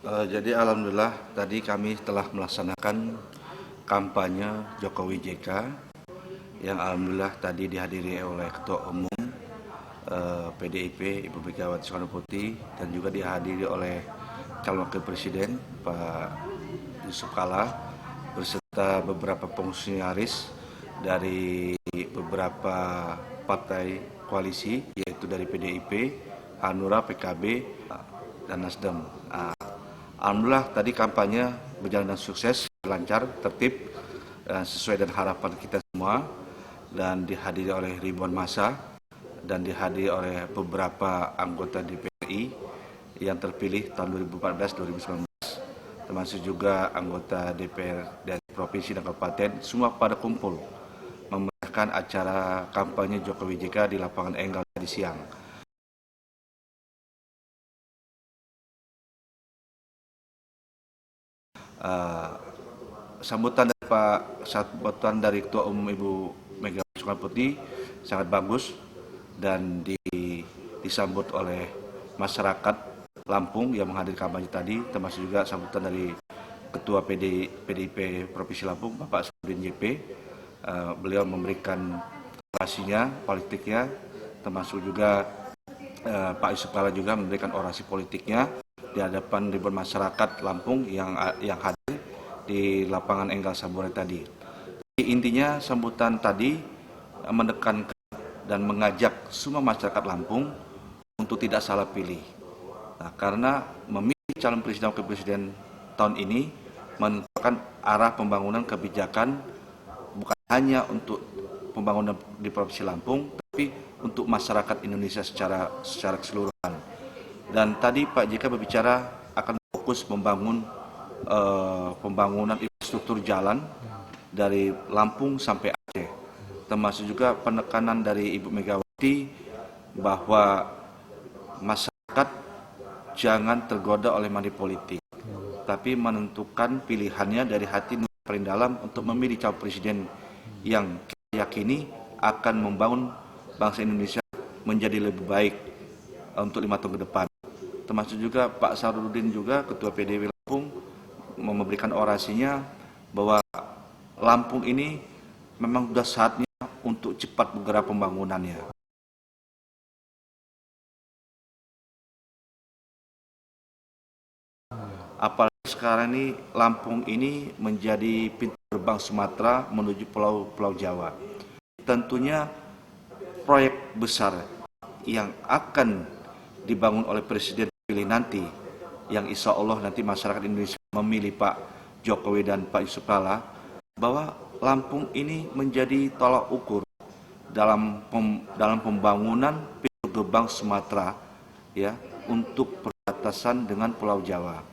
Jadi alhamdulillah tadi kami telah melaksanakan kampanye Jokowi JK yang alhamdulillah tadi dihadiri oleh Ketua Umum PDIP Ibu Megawati Soekarno Putri dan juga dihadiri oleh calon wakil presiden Pak Yusuf Kalla beserta beberapa fungsionaris dari beberapa partai koalisi yaitu dari PDIP, Hanura, PKB, dan Nasdem. Alhamdulillah tadi kampanye berjalan dengan sukses, lancar, tertib, sesuai dengan harapan kita semua dan dihadiri oleh ribuan massa dan dihadiri oleh beberapa anggota DPRI yang terpilih tahun 2014-2019, termasuk juga anggota DPR dari provinsi dan kabupaten, semua pada kumpul memeriahkan acara kampanye Jokowi JK di lapangan Enggal tadi siang. Sambutan dari Ketua Umum Ibu Megawati Soekarno Putri sangat bagus dan disambut oleh masyarakat Lampung yang menghadiri kampanye tadi, termasuk juga sambutan dari Ketua PDIP Provinsi Lampung, Bapak Sarudin JP. Beliau memberikan orasinya, politiknya, termasuk juga Pak Yusuf Kalla juga memberikan orasi politiknya di hadapan ribuan masyarakat Lampung yang hadir di lapangan Enggal Sabure tadi. Intinya sambutan tadi menekankan dan mengajak semua masyarakat Lampung untuk tidak salah pilih. Nah, karena memilih calon presiden dan wakil presiden tahun ini menentukan arah pembangunan kebijakan bukan hanya untuk pembangunan di Provinsi Lampung, tapi untuk masyarakat Indonesia secara keseluruhan. Dan tadi Pak JK berbicara akan fokus membangun pembangunan infrastruktur jalan dari Lampung sampai Aceh, termasuk juga penekanan dari Ibu Megawati bahwa masyarakat jangan tergoda oleh money politik, tapi menentukan pilihannya dari hati paling dalam untuk memilih calon presiden yang kita yakini akan membangun bangsa Indonesia menjadi lebih baik untuk 5 tahun ke depan. Termasuk juga Pak Sarudin juga Ketua PDIP Lampung memberikan orasinya bahwa Lampung ini memang sudah saatnya untuk cepat bergerak pembangunannya. Apalagi sekarang ini Lampung ini menjadi pintu gerbang Sumatera menuju Pulau Jawa. Tentunya proyek besar yang akan dibangun oleh Presiden terpilih nanti, yang insya Allah nanti masyarakat Indonesia memilih Pak Jokowi dan Pak Yusuf Kalla, bahwa Lampung ini menjadi tolak ukur dalam pembangunan pintu gerbang Sumatera ya untuk perbatasan dengan Pulau Jawa.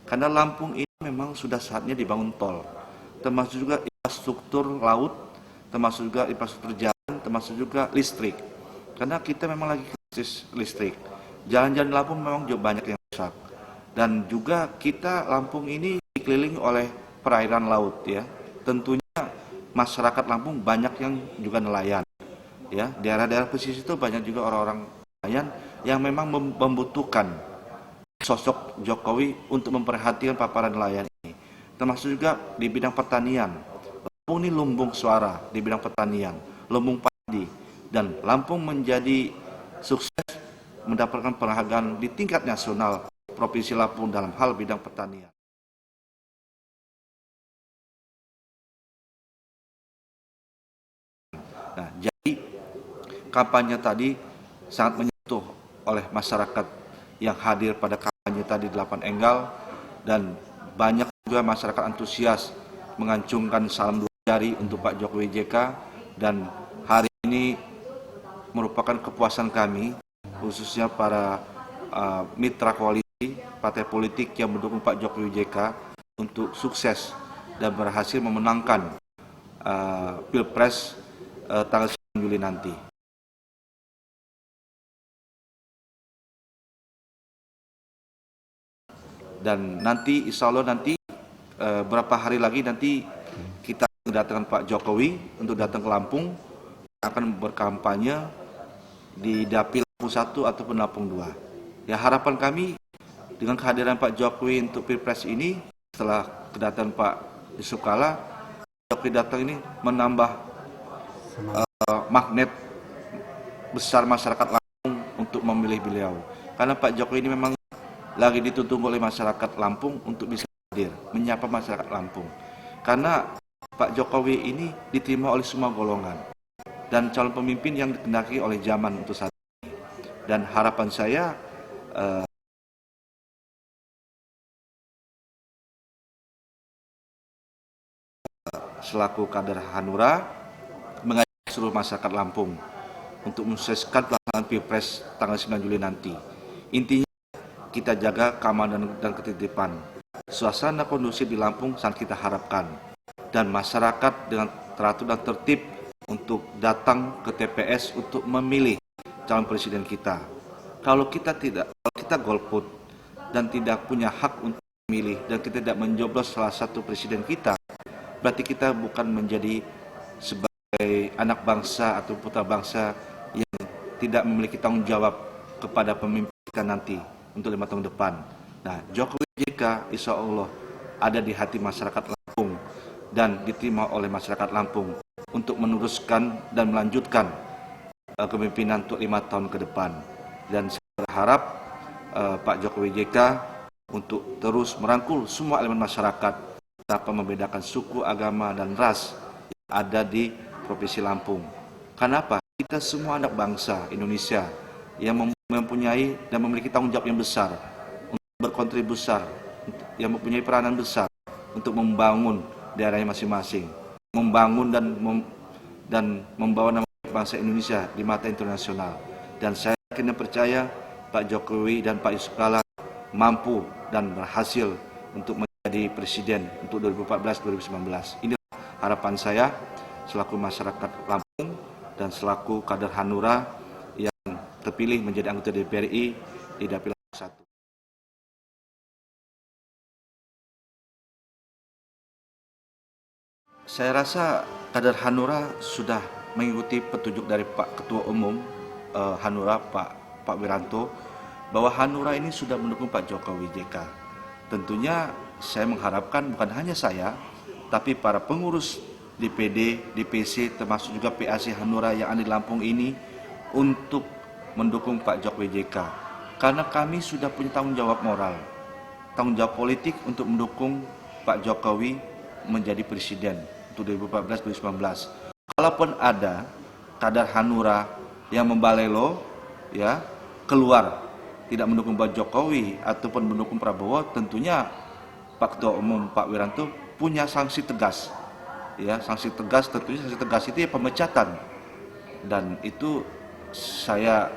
Karena Lampung ini memang sudah saatnya dibangun tol, termasuk juga infrastruktur laut, termasuk juga infrastruktur jalan, termasuk juga listrik. Karena kita memang lagi krisis listrik. Jalan-jalan Lampung memang juga banyak yang rusak. Dan juga kita Lampung ini dikelilingi oleh perairan laut ya. Tentunya masyarakat Lampung banyak yang juga nelayan. Ya, daerah-daerah pesisir itu banyak juga orang-orang nelayan yang memang membutuhkan sosok Jokowi untuk memperhatikan paparan nelayan ini. Termasuk juga di bidang pertanian. Lampung ini lumbung suara di bidang pertanian, lumbung padi, dan Lampung menjadi sukses mendapatkan penghargaan di tingkat nasional Provinsi Lampung dalam hal bidang pertanian. Nah, jadi kampanye tadi sangat menyentuh oleh masyarakat yang hadir pada kampanye tadi di lapangan Enggal, dan banyak juga masyarakat antusias mengacungkan salam 2 jari untuk Pak Jokowi JK, dan hari ini merupakan kepuasan kami khususnya para mitra koalisi partai politik yang mendukung Pak Jokowi JK untuk sukses dan berhasil memenangkan Pilpres tanggal 9 Juli nanti. Dan nanti insya Allah nanti berapa hari lagi nanti kita kedatangan Pak Jokowi untuk datang ke Lampung, akan berkampanye di Dapil Lampung 1 ataupun Lampung 2. Ya, harapan kami dengan kehadiran Pak Jokowi untuk Pilpres ini, setelah kedatangan Pak Yusuf Kalla, Jokowi datang ini menambah magnet besar masyarakat Lampung untuk memilih beliau. Karena Pak Jokowi ini memang lagi ditunggu oleh masyarakat Lampung untuk bisa hadir, menyapa masyarakat Lampung. Karena Pak Jokowi ini diterima oleh semua golongan dan calon pemimpin yang dikendaki oleh zaman untuk saat ini. Dan harapan saya selaku kader Hanura mengajak seluruh masyarakat Lampung untuk mensukseskan pelaksanaan Pilpres tanggal 9 Juli nanti. Intinya kita jaga keamanan dan ketertiban. Suasana kondusif di Lampung sangat kita harapkan, dan masyarakat dengan teratur dan tertib untuk datang ke TPS untuk memilih calon presiden kita. Kalau kita golput dan tidak punya hak untuk memilih dan kita tidak mencoblos salah satu presiden kita, berarti kita bukan menjadi sebagai anak bangsa atau putra bangsa yang tidak memiliki tanggung jawab kepada pemimpin kita nanti untuk 5 tahun depan. Nah, Jokowi JK insya Allah ada di hati masyarakat Lampung dan diterima oleh masyarakat Lampung untuk meneruskan dan melanjutkan kepemimpinan untuk 5 tahun ke depan. Dan saya berharap Pak Jokowi JK untuk terus merangkul semua elemen masyarakat tanpa membedakan suku, agama, dan ras yang ada di Provinsi Lampung. Kenapa? Kita semua anak bangsa Indonesia yang mempunyai dan memiliki tanggung jawab yang besar untuk berkontribusi besar, yang mempunyai peranan besar untuk membangun daerahnya masing-masing, membangun dan membawa nama bangsa Indonesia di mata internasional. Dan saya yakin dan percaya Pak Jokowi dan Pak Yusuf Kalla mampu dan berhasil untuk menjadi presiden untuk 2014-2019. Inilah harapan saya selaku masyarakat Lampung dan selaku kader Hanura yang terpilih menjadi anggota DPR RI di Dapil 1. Saya rasa kader Hanura sudah mengikuti petunjuk dari Pak Ketua Umum Hanura, Pak Wiranto, bahwa Hanura ini sudah mendukung Pak Jokowi JK. Tentunya saya mengharapkan bukan hanya saya, tapi para pengurus DPD, DPC, termasuk juga PAC Hanura yang ada di Lampung ini untuk mendukung Pak Jokowi JK. Karena kami sudah punya tanggung jawab moral, tanggung jawab politik untuk mendukung Pak Jokowi menjadi presiden untuk 2014-2019. Kalaupun ada kader Hanura yang membalelo, ya, keluar tidak mendukung Pak Jokowi ataupun mendukung Prabowo, tentunya Pak Ketua Umum Pak Wiranto punya sanksi tegas. Ya, sanksi tegas, tentunya sanksi tegas itu ya pemecatan. Dan itu saya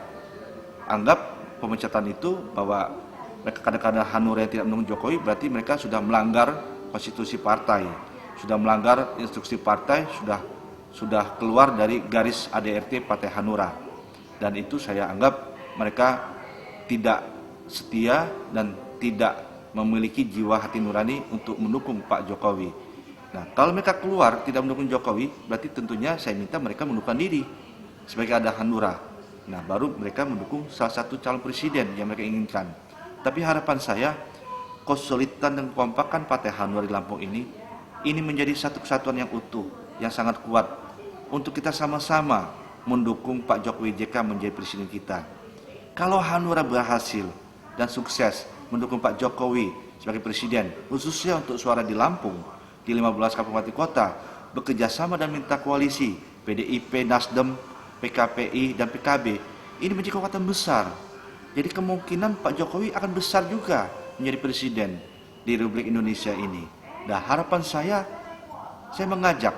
anggap pemecatan itu bahwa mereka kader-kader Hanura yang tidak mendukung Jokowi berarti mereka sudah melanggar konstitusi partai, sudah melanggar instruksi partai, sudah keluar dari garis ADRT Partai Hanura. Dan itu saya anggap mereka tidak setia dan tidak memiliki jiwa hati nurani untuk mendukung Pak Jokowi. Nah, kalau mereka keluar tidak mendukung Jokowi, berarti tentunya saya minta mereka mundurkan diri sebagai ada Hanura. Nah, baru mereka mendukung salah satu calon presiden yang mereka inginkan. Tapi harapan saya, kesulitan dan kekompakan Partai Hanura di Lampung ini menjadi satu kesatuan yang utuh, yang sangat kuat untuk kita sama-sama mendukung Pak Jokowi JK menjadi presiden kita. Kalau Hanura berhasil dan sukses mendukung Pak Jokowi sebagai presiden, khususnya untuk suara di Lampung, di 15 kabupaten kota, bekerjasama dan minta koalisi PDIP, Nasdem, PKPI, dan PKB, ini menjadi kekuatan besar. Jadi kemungkinan Pak Jokowi akan besar juga menjadi presiden di Republik Indonesia ini. Nah, harapan saya mengajak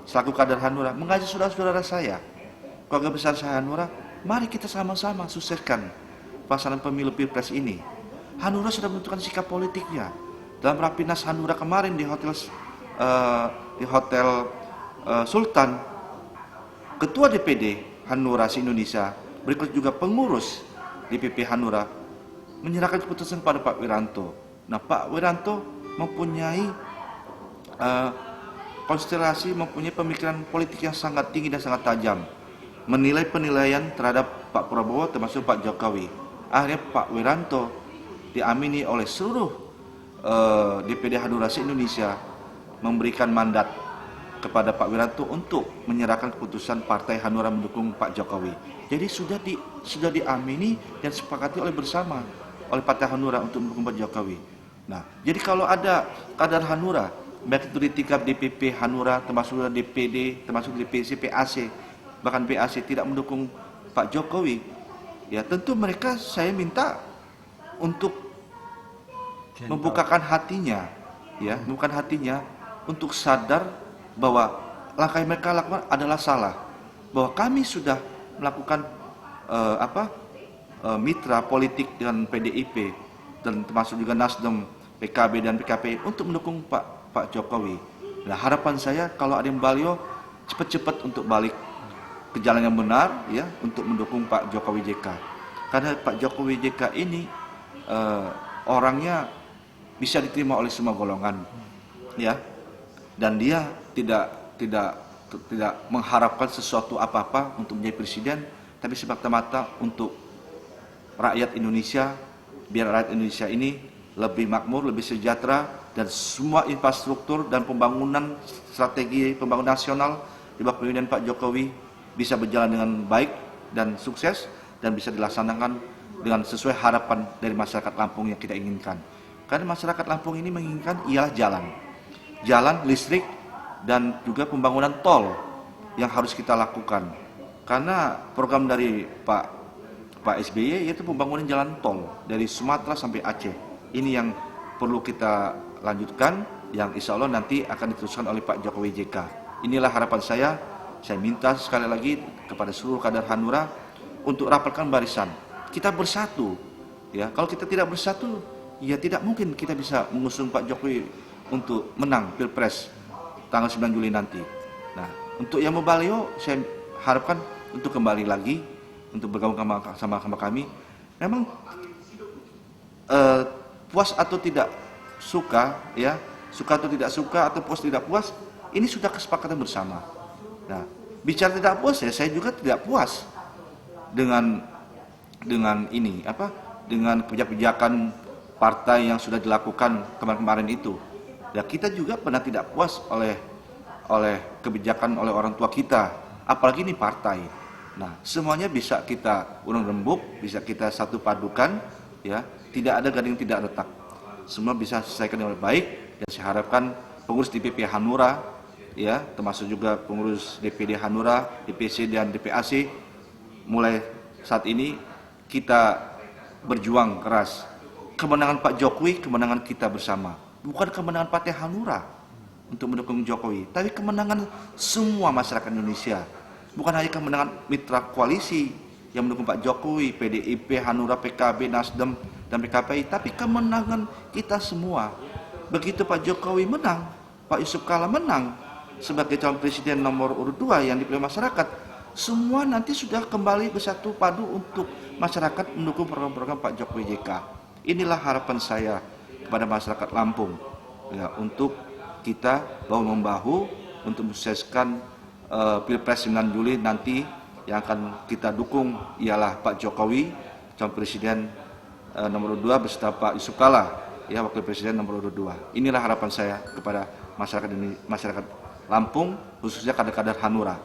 selaku kader Hanura, mengajak saudara-saudara saya, keluarga besar saya Hanura, mari kita sama-sama sukseskan pelaksanaan pemilu Pilpres ini. Hanura sudah menentukan sikap politiknya. Dalam Rapimnas Hanura kemarin di hotel Sultan, Ketua DPD Hanura se-Indonesia, berikut juga pengurus DPP Hanura, menyerahkan keputusan pada Pak Wiranto. Nah, Pak Wiranto mempunyai konstelasi, mempunyai pemikiran politik yang sangat tinggi dan sangat tajam, menilai penilaian terhadap Pak Prabowo termasuk Pak Jokowi. Akhirnya Pak Wiranto diamini oleh seluruh DPD Hanura se-Indonesia memberikan mandat kepada Pak Wiranto untuk menyerahkan keputusan Partai Hanura mendukung Pak Jokowi. Jadi sudah diamini dan disepakati oleh bersama oleh Partai Hanura untuk mendukung Pak Jokowi. Nah, jadi kalau ada kader Hanura, baik itu di tingkat DPP Hanura, termasuk DPD, termasuk DPC, PAC, bahkan PAC tidak mendukung Pak Jokowi, ya tentu mereka saya minta untuk membukakan hatinya, ya, membukakan hatinya untuk sadar bahwa langkah yang mereka lakukan adalah salah, bahwa kami sudah melakukan mitra politik dengan PDIP dan termasuk juga Nasdem, PKB dan PKP untuk mendukung Pak Jokowi. Nah, harapan saya kalau ada yang beliau cepat-cepat untuk balik ke jalan yang benar, ya, untuk mendukung Pak Jokowi JK. Karena Pak Jokowi JK ini orangnya bisa diterima oleh semua golongan, ya, dan dia tidak mengharapkan sesuatu apa-apa untuk menjadi presiden, tapi semata-mata untuk rakyat Indonesia, biar rakyat Indonesia ini lebih makmur, lebih sejahtera, dan semua infrastruktur dan pembangunan strategi pembangunan nasional di bawah kepemimpinan Pak Jokowi bisa berjalan dengan baik dan sukses dan bisa dilaksanakan dengan sesuai harapan dari masyarakat Lampung yang kita inginkan. Karena masyarakat Lampung ini menginginkan ialah jalan, listrik, dan juga pembangunan tol yang harus kita lakukan. Karena program dari Pak SBY yaitu pembangunan jalan tol dari Sumatera sampai Aceh. Ini yang perlu kita lanjutkan, yang insya Allah nanti akan diteruskan oleh Pak Jokowi JK. Inilah harapan saya minta sekali lagi kepada seluruh kader Hanura untuk rapatkan barisan. Kita bersatu, ya. Kalau kita tidak bersatu, ya tidak mungkin kita bisa mengusung Pak Jokowi untuk menang Pilpres tanggal 9 Juli nanti. Nah, untuk yang mau beliau, saya harapkan untuk kembali lagi, untuk bergabung sama kami. Memang puas atau tidak suka, ya, suka atau tidak suka, atau puas tidak puas, ini sudah kesepakatan bersama. Nah, bicara tidak puas, ya, saya juga tidak puas dengan ini, dengan kebijakan partai yang sudah dilakukan kemarin itu. Ya, kita juga pernah tidak puas oleh kebijakan oleh orang tua kita, apalagi ini partai. Nah, semuanya bisa kita urung rembuk, bisa kita satu padukan, ya, tidak ada gading tidak retak. Semua bisa selesaikan dengan baik, dan saya harapkan pengurus DPP Hanura, ya, termasuk juga pengurus DPD Hanura, DPC dan DPAC, mulai saat ini kita berjuang keras. Kemenangan Pak Jokowi, kemenangan kita bersama. Bukan kemenangan Partai Hanura untuk mendukung Jokowi, tapi kemenangan semua masyarakat Indonesia. Bukan hanya kemenangan mitra koalisi yang mendukung Pak Jokowi, PDIP, Hanura, PKB, Nasdem, dan PKPI, tapi kemenangan kita semua. Begitu Pak Jokowi menang, Pak Yusuf Kala menang sebagai calon presiden nomor urut 2 yang dipilih masyarakat, semua nanti sudah kembali bersatu padu untuk masyarakat mendukung program-program Pak Jokowi JK. Inilah harapan saya kepada masyarakat Lampung, ya, untuk kita bahu-membahu untuk mensukseskan Pilpres 9 Juli nanti. Yang akan kita dukung ialah Pak Jokowi, calon presiden nomor 2 beserta Pak Yusuf Kala, ya, wakil presiden nomor 2. Inilah harapan saya kepada masyarakat Lampung, khususnya kader-kader Hanura.